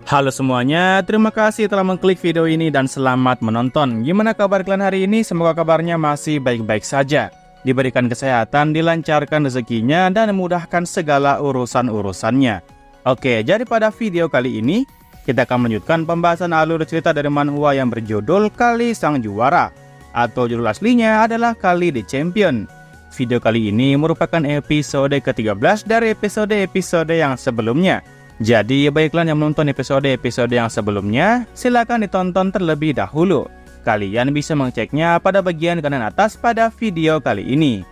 Halo semuanya, terima kasih telah mengklik video ini dan selamat menonton. Gimana kabar kalian hari ini? Semoga kabarnya masih baik-baik saja. Diberikan kesehatan, dilancarkan rezekinya, dan memudahkan segala urusan-urusannya. Oke, jadi pada video kali ini, kita akan melanjutkan pembahasan alur cerita dari manhwa yang berjudul Kali Sang Juara, atau judul aslinya adalah Kali the Champion. Video kali ini merupakan episode ke-13 dari episode-episode yang sebelumnya. Jadi, bagi kalian yang menonton episode-episode yang sebelumnya, silakan ditonton terlebih dahulu. Kalian bisa mengeceknya pada bagian kanan atas pada video kali ini.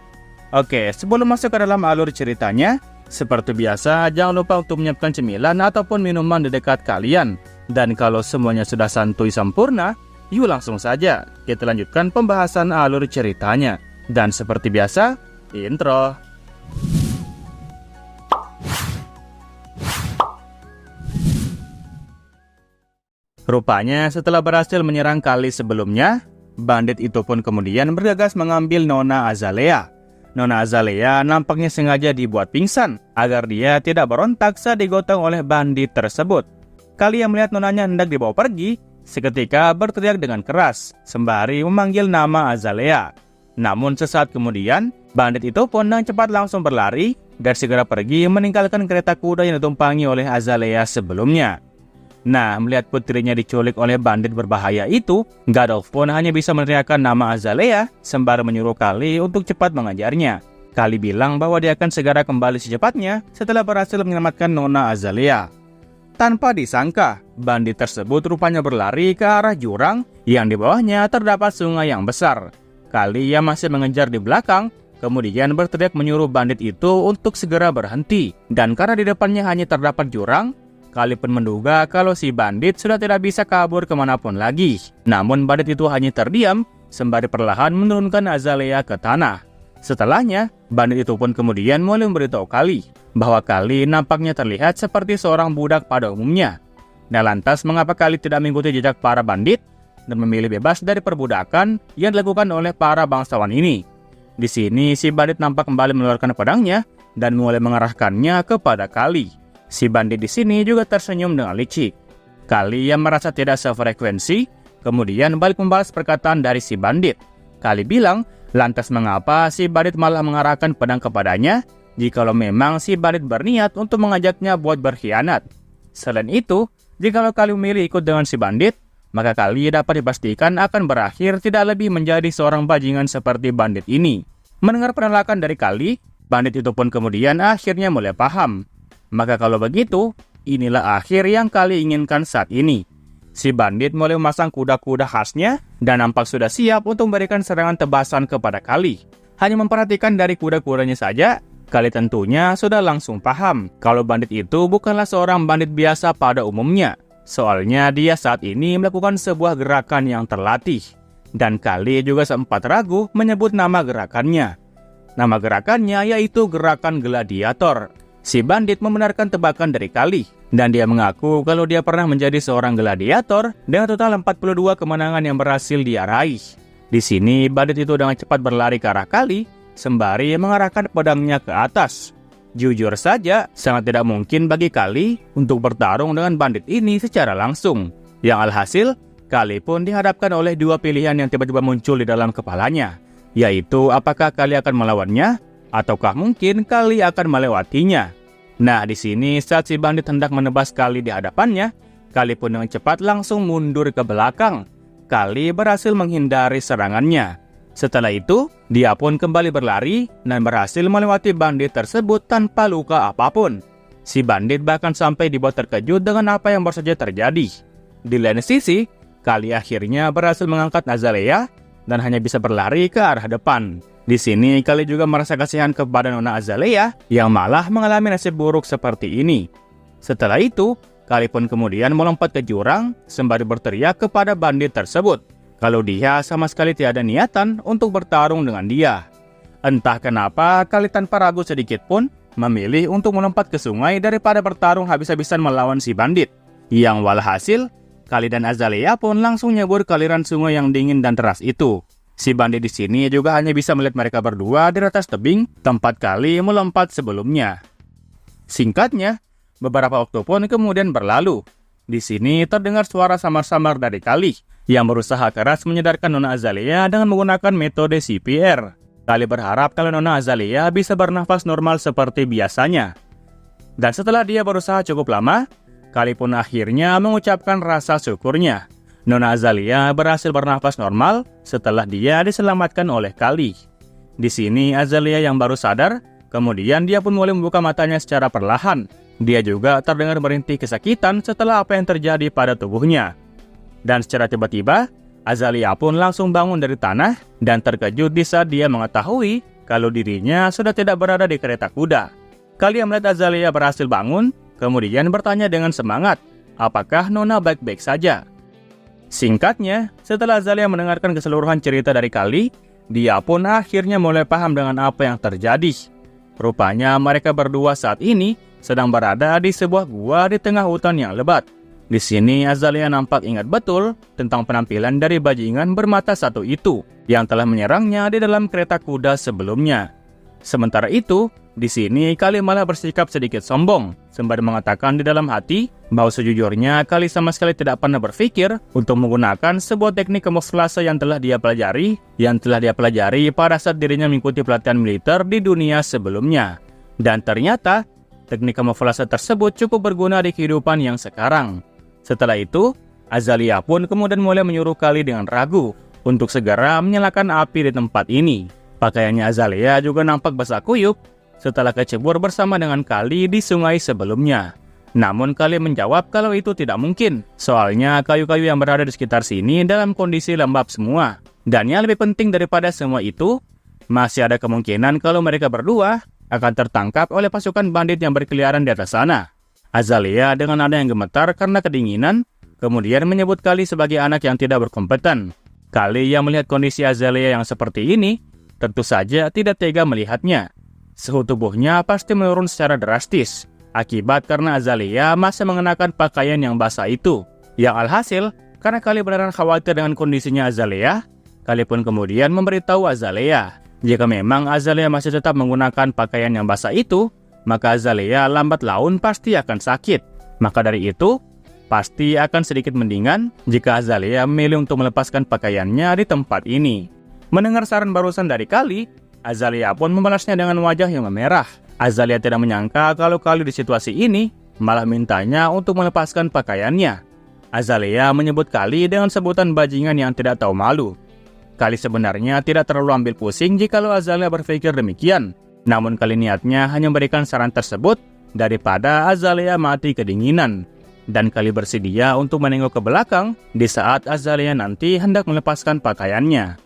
Oke, sebelum masuk ke dalam alur ceritanya, seperti biasa, jangan lupa untuk menyiapkan cemilan ataupun minuman di dekat kalian. Dan kalau semuanya sudah santuy sempurna, yuk langsung saja kita lanjutkan pembahasan alur ceritanya. Dan seperti biasa, intro. Rupanya setelah berhasil menyerang Kali sebelumnya, bandit itu pun kemudian bergegas mengambil Nona Azalea. Nona Azalea nampaknya sengaja dibuat pingsan agar dia tidak berontak saat digotong oleh bandit tersebut. Kali yang melihat nonanya hendak dibawa pergi, seketika berteriak dengan keras sembari memanggil nama Azalea. Namun sesaat kemudian, bandit itu pun dengan cepat langsung berlari dan segera pergi meninggalkan kereta kuda yang ditumpangi oleh Azalea sebelumnya. Nah, melihat putrinya diculik oleh bandit berbahaya itu, Gadolf pun hanya bisa meneriakkan nama Azalea sembari menyuruh Kali untuk cepat mengajarnya. Kali bilang bahwa dia akan segera kembali secepatnya setelah berhasil menyelamatkan Nona Azalea. Tanpa disangka, bandit tersebut rupanya berlari ke arah jurang yang di bawahnya terdapat sungai yang besar. Kali yang masih mengejar di belakang, kemudian berteriak menyuruh bandit itu untuk segera berhenti. Dan karena di depannya hanya terdapat jurang, Kali pun menduga kalau si bandit sudah tidak bisa kabur kemanapun lagi. Namun bandit itu hanya terdiam sembari perlahan menurunkan Azalea ke tanah. Setelahnya, bandit itu pun kemudian mulai memberitahu Kali bahwa Kali nampaknya terlihat seperti seorang budak pada umumnya. Nah, lantas mengapa Kali tidak mengikuti jejak para bandit dan memilih bebas dari perbudakan yang dilakukan oleh para bangsawan ini? Di sini si bandit nampak kembali mengeluarkan pedangnya dan mulai mengarahkannya kepada Kali. Si bandit di sini juga tersenyum dengan licik. Kali yang merasa tidak sefrekuensi, kemudian balik membalas perkataan dari si bandit. Kali bilang, lantas mengapa si bandit malah mengarahkan pedang kepadanya, jikalau memang si bandit berniat untuk mengajaknya buat berkhianat. Selain itu, jikalau Kali memilih ikut dengan si bandit, maka Kali dapat dipastikan akan berakhir tidak lebih menjadi seorang bajingan seperti bandit ini. Mendengar penolakan dari Kali, bandit itu pun kemudian akhirnya mulai paham. Maka kalau begitu, inilah akhir yang Kali inginkan saat ini. Si bandit mulai memasang kuda-kuda khasnya dan nampak sudah siap untuk memberikan serangan tebasan kepada Kali. Hanya memperhatikan dari kuda-kudanya saja, Kali tentunya sudah langsung paham kalau bandit itu bukanlah seorang bandit biasa pada umumnya. Soalnya dia saat ini melakukan sebuah gerakan yang terlatih. Dan Kali juga sempat ragu menyebut nama gerakannya. Nama gerakannya yaitu gerakan gladiator. Si bandit membenarkan tebakan dari Kali, dan dia mengaku kalau dia pernah menjadi seorang gladiator dengan total 42 kemenangan yang berhasil dia raih. Di sini, bandit itu dengan cepat berlari ke arah Kali, sembari mengarahkan pedangnya ke atas. Jujur saja, sangat tidak mungkin bagi Kali untuk bertarung dengan bandit ini secara langsung. Yang alhasil, Kali pun dihadapkan oleh dua pilihan yang tiba-tiba muncul di dalam kepalanya, yaitu apakah Kali akan melawannya, ataukah mungkin Kali akan melewatinya. Nah, di sini saat si bandit hendak menebas Kali di hadapannya, Kali pun dengan cepat langsung mundur ke belakang. Kali berhasil menghindari serangannya. Setelah itu, dia pun kembali berlari dan berhasil melewati bandit tersebut tanpa luka apapun. Si bandit bahkan sampai dibuat terkejut dengan apa yang baru saja terjadi. Di lain sisi, Kali akhirnya berhasil mengangkat Azalea dan hanya bisa berlari ke arah depan. Di sini, Kali juga merasa kasihan kepada Nona Azalea yang malah mengalami nasib buruk seperti ini. Setelah itu, Kali pun kemudian melompat ke jurang sembari berteriak kepada bandit tersebut kalau dia sama sekali tiada niatan untuk bertarung dengan dia. Entah kenapa, Kali tanpa ragu sedikit pun memilih untuk melompat ke sungai daripada bertarung habis-habisan melawan si bandit. Yang walhasil, Kali dan Azalea pun langsung nyebur ke aliran sungai yang dingin dan deras itu. Si bandit di sini juga hanya bisa melihat mereka berdua di atas tebing tempat Kali melompat sebelumnya. Singkatnya, beberapa waktu pun kemudian berlalu. Di sini terdengar suara samar-samar dari Kali yang berusaha keras menyadarkan Nona Azalea dengan menggunakan metode CPR. Kali berharap kalau Nona Azalea bisa bernafas normal seperti biasanya. Dan setelah dia berusaha cukup lama, Kali pun akhirnya mengucapkan rasa syukurnya. Nona Azalea berhasil bernafas normal setelah dia diselamatkan oleh Kali. Di sini Azalea yang baru sadar, kemudian dia pun mulai membuka matanya secara perlahan. Dia juga terdengar merintih kesakitan setelah apa yang terjadi pada tubuhnya. Dan secara tiba-tiba, Azalea pun langsung bangun dari tanah dan terkejut di saat dia mengetahui kalau dirinya sudah tidak berada di kereta kuda. Kali melihat Azalea berhasil bangun, kemudian bertanya dengan semangat, apakah Nona baik-baik saja? Singkatnya, setelah Azalea mendengarkan keseluruhan cerita dari Kali, dia pun akhirnya mulai paham dengan apa yang terjadi. Rupanya mereka berdua saat ini sedang berada di sebuah gua di tengah hutan yang lebat. Di sini Azalea nampak ingat betul tentang penampilan dari bajingan bermata satu itu yang telah menyerangnya di dalam kereta kuda sebelumnya. Sementara itu, di sini Kali malah bersikap sedikit sombong, sembari mengatakan di dalam hati bahwa sejujurnya Kali sama sekali tidak pernah berpikir untuk menggunakan sebuah teknik kamuflase yang telah dia pelajari pada saat dirinya mengikuti pelatihan militer di dunia sebelumnya. Dan ternyata, teknik kamuflase tersebut cukup berguna di kehidupan yang sekarang. Setelah itu, Azalea pun kemudian mulai menyuruh Kali dengan ragu untuk segera menyalakan api di tempat ini. Pakaiannya Azalea juga nampak basah kuyup setelah kecebur bersama dengan Kali di sungai sebelumnya. Namun Kali menjawab kalau itu tidak mungkin, soalnya kayu-kayu yang berada di sekitar sini dalam kondisi lembab semua. Dan yang lebih penting daripada semua itu, masih ada kemungkinan kalau mereka berdua akan tertangkap oleh pasukan bandit yang berkeliaran di atas sana. Azalea dengan nada yang gemetar karena kedinginan, kemudian menyebut Kali sebagai anak yang tidak berkompeten. Kali yang melihat kondisi Azalea yang seperti ini, tentu saja tidak tega melihatnya. Suhu tubuhnya pasti menurun secara drastis, akibat karena Azalea masih mengenakan pakaian yang basah itu. Yang alhasil, karena Kali benar-benar khawatir dengan kondisinya Azalea, Kali pun kemudian memberitahu Azalea, jika memang Azalea masih tetap menggunakan pakaian yang basah itu, maka Azalea lambat laun pasti akan sakit. Maka dari itu, pasti akan sedikit mendingan jika Azalea memilih untuk melepaskan pakaiannya di tempat ini. Mendengar saran barusan dari Kali, Azalea pun membalasnya dengan wajah yang memerah. Azalea tidak menyangka kalau Kali di situasi ini malah mintanya untuk melepaskan pakaiannya. Azalea menyebut Kali dengan sebutan bajingan yang tidak tahu malu. Kali sebenarnya tidak terlalu ambil pusing jikalau Azalea berpikir demikian. Namun Kali niatnya hanya memberikan saran tersebut daripada Azalea mati kedinginan. Dan Kali bersedia untuk menengok ke belakang di saat Azalea nanti hendak melepaskan pakaiannya.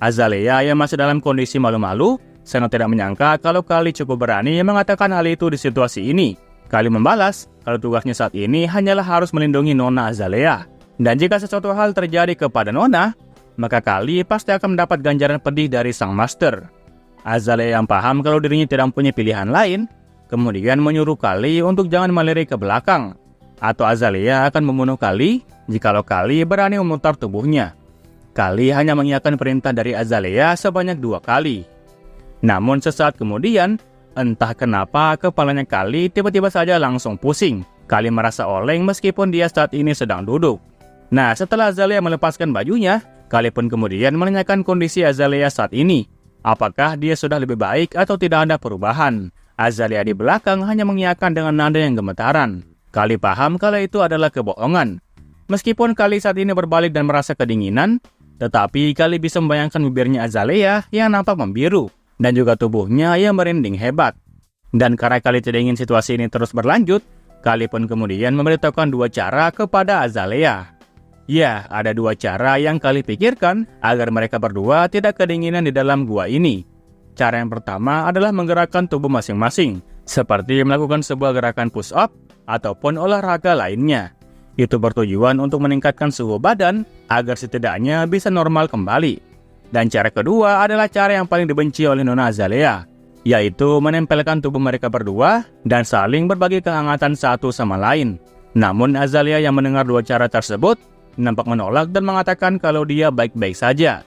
Azalea yang masih dalam kondisi malu-malu sangat tidak menyangka kalau Kali cukup berani mengatakan hal itu di situasi ini. Kali membalas kalau tugasnya saat ini hanyalah harus melindungi Nona Azalea. Dan jika sesuatu hal terjadi kepada Nona, maka Kali pasti akan mendapat ganjaran pedih dari sang master. Azalea yang paham kalau dirinya tidak mempunyai pilihan lain, kemudian menyuruh Kali untuk jangan melirik ke belakang, atau Azalea akan membunuh Kali jikalau Kali berani memutar tubuhnya. Kali hanya mengiyakan perintah dari Azalea sebanyak 2 kali. Namun sesaat kemudian, entah kenapa kepalanya Kali tiba-tiba saja langsung pusing. Kali merasa oleng meskipun dia saat ini sedang duduk. Nah, setelah Azalea melepaskan bajunya, Kali pun kemudian menanyakan kondisi Azalea saat ini. Apakah dia sudah lebih baik atau tidak ada perubahan? Azalea di belakang hanya mengiyakan dengan nada yang gemetaran. Kali paham kalau itu adalah kebohongan. Meskipun Kali saat ini berbalik dan merasa kedinginan, tetapi Kali bisa membayangkan bibirnya Azalea yang nampak membiru, dan juga tubuhnya yang merinding hebat. Dan karena Kali tidak ingin situasi ini terus berlanjut, Kali pun kemudian memberitahukan 2 cara kepada Azalea. Ya, ada 2 cara yang Kali pikirkan agar mereka berdua tidak kedinginan di dalam gua ini. Cara yang pertama adalah menggerakkan tubuh masing-masing, seperti melakukan sebuah gerakan push-up ataupun olahraga lainnya. Itu bertujuan untuk meningkatkan suhu badan agar setidaknya bisa normal kembali. Dan cara kedua adalah cara yang paling dibenci oleh Nona Azalea, yaitu menempelkan tubuh mereka berdua dan saling berbagi kehangatan satu sama lain. Namun Azalea yang mendengar 2 cara tersebut nampak menolak dan mengatakan kalau dia baik-baik saja.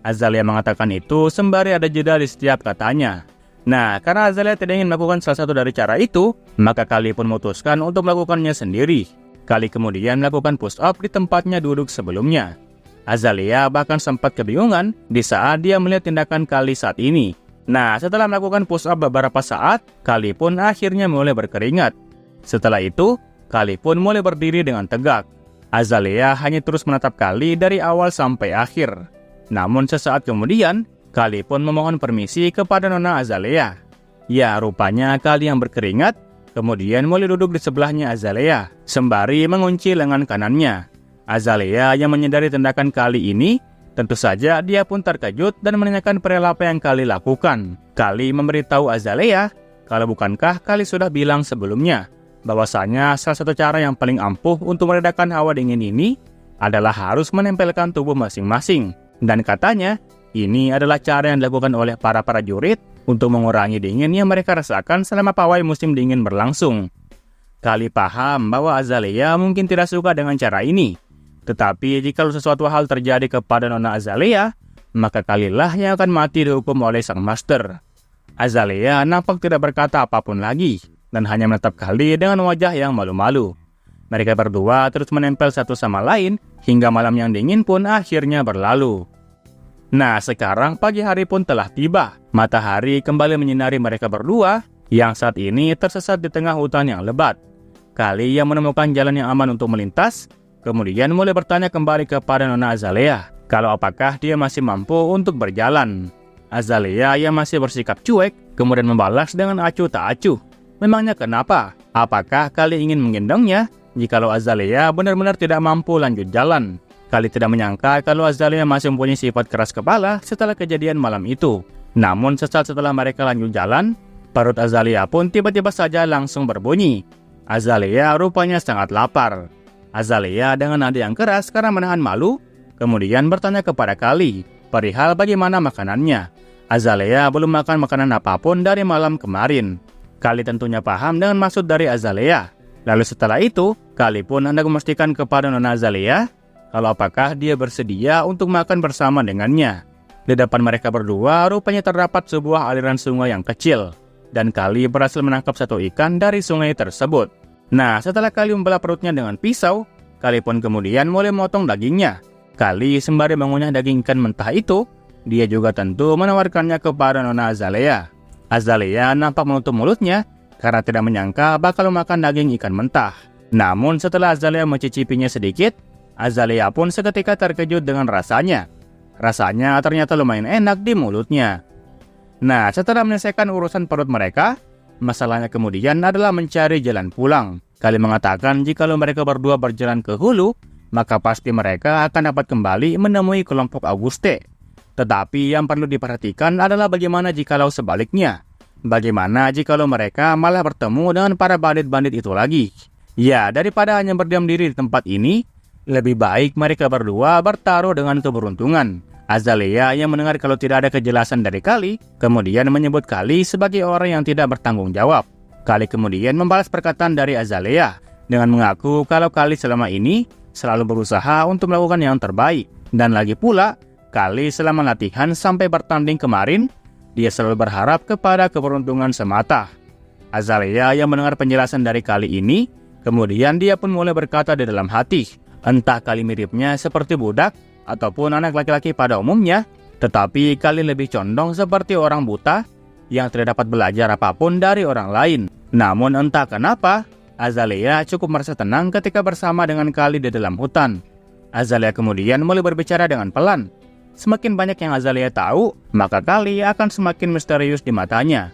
Azalea mengatakan itu sembari ada jeda di setiap katanya. Nah, karena Azalea tidak ingin melakukan salah satu dari cara itu, maka Kali pun memutuskan untuk melakukannya sendiri. Kali kemudian melakukan push up di tempatnya duduk sebelumnya. Azalea bahkan sempat kebingungan di saat dia melihat tindakan Kali saat ini. Nah, setelah melakukan push up beberapa saat, Kali pun akhirnya mulai berkeringat. Setelah itu, Kali pun mulai berdiri dengan tegak. Azalea hanya terus menatap Kali dari awal sampai akhir. Namun sesaat kemudian, Kali pun memohon permisi kepada Nona Azalea. Ya, rupanya Kali yang berkeringat, kemudian mulai duduk di sebelahnya Azalea, sembari mengunci lengan kanannya. Azalea yang menyadari tindakan Kali ini, tentu saja dia pun terkejut dan menanyakan perihal apa yang Kali lakukan. Kali memberitahu Azalea, kalau bukankah Kali sudah bilang sebelumnya, bahwasanya salah satu cara yang paling ampuh untuk meredakan hawa dingin ini adalah harus menempelkan tubuh masing-masing. Dan katanya, ini adalah cara yang dilakukan oleh para prajurit untuk mengurangi dingin yang mereka rasakan selama pawai musim dingin berlangsung. Kali paham bahwa Azalea mungkin tidak suka dengan cara ini. Tetapi jika sesuatu hal terjadi kepada Nona Azalea, maka Kalilah yang akan mati dihukum oleh sang master. Azalea nampak tidak berkata apapun lagi, dan hanya menatap Kali dengan wajah yang malu-malu. Mereka berdua terus menempel satu sama lain, hingga malam yang dingin pun akhirnya berlalu. Nah, sekarang pagi hari pun telah tiba. Matahari kembali menyinari mereka berdua, yang saat ini tersesat di tengah hutan yang lebat. Kali yang menemukan jalan yang aman untuk melintas, kemudian mulai bertanya kembali kepada Nona Azalea, kalau apakah dia masih mampu untuk berjalan. Azalea yang masih bersikap cuek, kemudian membalas dengan acuh tak acuh. Memangnya kenapa? Apakah Kali ingin menggendongnya? Jikalau Azalea benar-benar tidak mampu lanjut jalan. Kali tidak menyangka kalau Azalea masih mempunyai sifat keras kepala setelah kejadian malam itu. Namun sesaat setelah mereka lanjut jalan, perut Azalea pun tiba-tiba saja langsung berbunyi. Azalea rupanya sangat lapar. Azalea dengan nada yang keras karena menahan malu, kemudian bertanya kepada Kali perihal bagaimana makanannya. Azalea belum makan makanan apapun dari malam kemarin. Kali tentunya paham dengan maksud dari Azalea. Lalu setelah itu, Kali pun hendak memastikan kepada Nona Azalea kalau apakah dia bersedia untuk makan bersama dengannya. Di depan mereka berdua rupanya terdapat sebuah aliran sungai yang kecil, dan Kali berhasil menangkap satu ikan dari sungai tersebut. Nah, setelah Kali membelah perutnya dengan pisau, Kali pun kemudian mulai memotong dagingnya. Kali sembari mengunyah daging ikan mentah itu, dia juga tentu menawarkannya kepada Nona Azalea. Azalea nampak menutup mulutnya karena tidak menyangka bakal makan daging ikan mentah. Namun setelah Azalea mencicipinya sedikit, Azalea pun seketika terkejut dengan rasanya. Rasanya ternyata lumayan enak di mulutnya. Nah, setelah menyelesaikan urusan perut mereka, masalahnya kemudian adalah mencari jalan pulang. Kali mengatakan jikalau mereka berdua berjalan ke hulu, maka pasti mereka akan dapat kembali menemui kelompok Auguste. Tetapi yang perlu diperhatikan adalah bagaimana jikalau sebaliknya. Bagaimana jikalau mereka malah bertemu dengan para bandit-bandit itu lagi. Ya, daripada hanya berdiam diri di tempat ini, lebih baik mereka berdua bertaruh dengan keberuntungan. Azalea yang mendengar kalau tidak ada kejelasan dari Kali, kemudian menyebut Kali sebagai orang yang tidak bertanggung jawab. Kali kemudian membalas perkataan dari Azalea dengan mengaku kalau Kali selama ini selalu berusaha untuk melakukan yang terbaik. Dan lagi pula, Kali selama latihan sampai bertanding kemarin, dia selalu berharap kepada keberuntungan semata. Azalea yang mendengar penjelasan dari Kali ini, kemudian dia pun mulai berkata di dalam hati, entah Kali miripnya seperti budak ataupun anak laki-laki pada umumnya, tetapi Kali lebih condong seperti orang buta yang tidak dapat belajar apapun dari orang lain. Namun entah kenapa, Azalea cukup merasa tenang ketika bersama dengan Kali di dalam hutan. Azalea kemudian mulai berbicara dengan pelan. Semakin banyak yang Azalea tahu, maka Kali akan semakin misterius di matanya.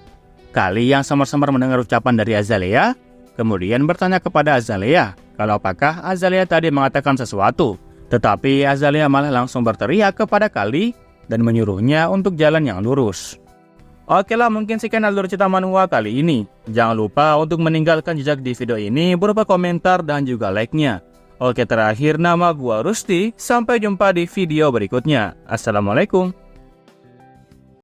Kali yang samar-samar mendengar ucapan dari Azalea, kemudian bertanya kepada Azalea kalau apakah Azalea tadi mengatakan sesuatu. Tetapi Azalea malah langsung berteriak kepada Kali dan menyuruhnya untuk jalan yang lurus. Oke lah, mungkin sekian alur cerita manhwa kali ini. Jangan lupa untuk meninggalkan jejak di video ini berupa komentar dan juga like-nya. Oke, terakhir nama gua Rusti. Sampai jumpa di video berikutnya. Assalamualaikum.